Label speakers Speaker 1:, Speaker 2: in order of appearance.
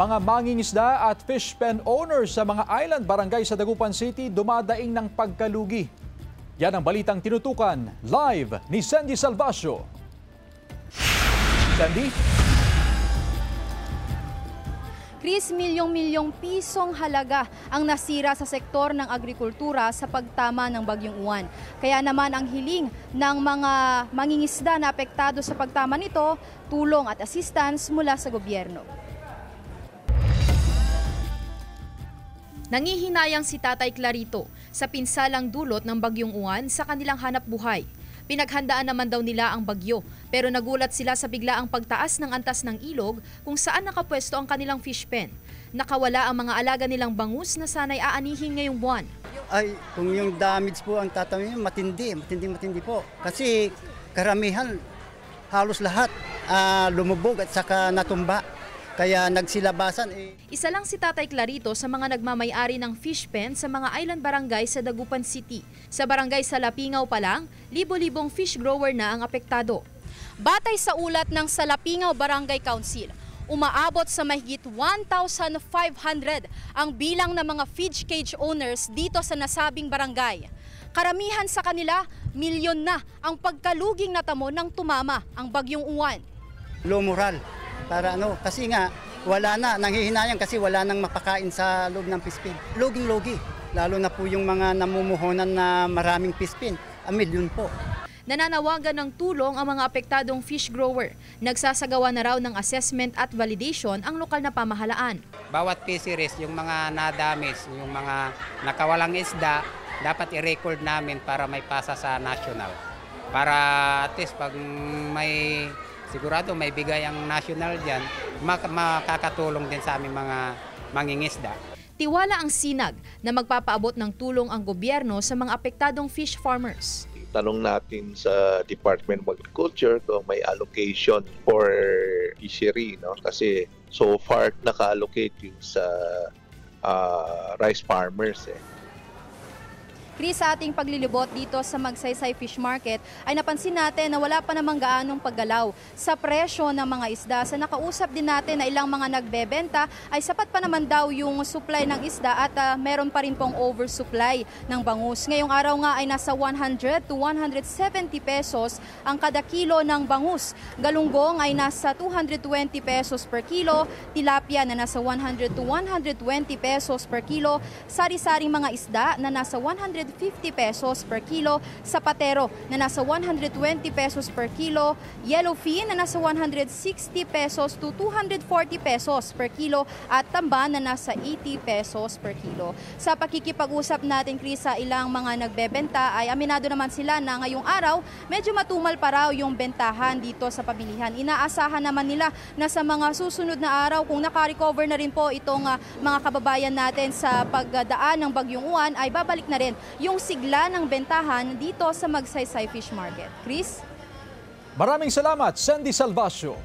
Speaker 1: Mga mangingisda at fish pen owners sa mga island barangay sa Dagupan City dumadaing ng pagkalugi. Yan ang balitang tinutukan live ni Sandy Salvacio. Sandy?
Speaker 2: Chris, milyong-milyong pisong halaga ang nasira sa sektor ng agrikultura sa pagtama ng Bagyong Uwan. Kaya naman ang hiling ng mga mangingisda na apektado sa pagtama nito, tulong at assistance mula sa gobyerno. Nangihinayang si Tatay Clarito sa pinsalang dulot ng Bagyong Uwan sa kanilang hanap buhay. Pinaghandaan naman daw nila ang bagyo, pero nagulat sila sa biglaang pagtaas ng antas ng ilog kung saan nakapwesto ang kanilang fish pen. Nakawala ang mga alaga nilang bangus na sana'y aanihin ngayong buwan.
Speaker 3: Ay, kung yung damage po ang tatamin, matindi po. Kasi karamihan, halos lahat lumubog at saka natumba. Kaya nagsilabasan.
Speaker 2: Isa lang si Tatay Clarito sa mga nagmamay-ari ng fish pen sa mga island barangay sa Dagupan City. Sa barangay Salapingaw pa lang, libo-libong fish grower na ang apektado. Batay sa ulat ng Salapingaw Barangay Council, umaabot sa mahigit 1,500 ang bilang ng mga fish cage owners dito sa nasabing barangay. Karamihan sa kanila, milyon na ang pagkaluging natamo ng tumama ang Bagyong Uwan.
Speaker 3: Low moral. Para kasi nga wala na, nanghihinayang kasi wala nang mapakain sa loob ng fish pen. Loging-logi, lalo na po yung mga namumuhunan na maraming fish pen, milyon po.
Speaker 2: Nananawagan ng tulong ang mga apektadong fish grower. Nagsasagawa na raw ng assessment at validation ang lokal na pamahalaan.
Speaker 4: Bawat fisheries, yung mga na-damage, yung mga nakawalang isda, dapat i-record namin para may pasa sa national. Para at least pag may sigurado may bigay ang national dyan, makakatulong din sa aming mga mangingisda.
Speaker 2: Tiwala ang sinag na magpapaabot ng tulong ang gobyerno sa mga apektadong fish farmers.
Speaker 5: Tanong natin sa Department of Agriculture kung may allocation for fishery, no? Kasi so far naka-allocate yung sa rice farmers.
Speaker 2: Chris, sa ating paglilibot dito sa Magsaysay Fish Market ay napansin natin na wala pa namang gaanong paggalaw sa presyo ng mga isda. Sa nakausap din natin na ilang mga nagbebenta ay sapat pa naman daw yung supply ng isda at meron pa rin pong oversupply ng bangus. Ngayong araw nga ay nasa 100 to 170 pesos ang kada kilo ng bangus. Galunggong ay nasa 220 pesos per kilo, tilapia na nasa 100 to 120 pesos per kilo, sari-saring mga isda na nasa 150 pesos per kilo, sapatero na nasa 120 pesos per kilo, yellowfin na nasa 160 pesos to 240 pesos per kilo at tamba na nasa 80 pesos per kilo. Sa pakikipag-usap natin, Chris, sa ilang mga nagbebenta ay aminado naman sila na ngayong araw medyo matumal pa raw yung bentahan dito sa pamilihan. Inaasahan naman nila na sa mga susunod na araw kung naka-recover na rin po itong mga kababayan natin sa pagdaan ng Bagyong Uwan ay babalik na rin yung sigla ng bentahan dito sa Magsaysay Fish Market. Chris?
Speaker 1: Maraming salamat, Sandy Salvacio.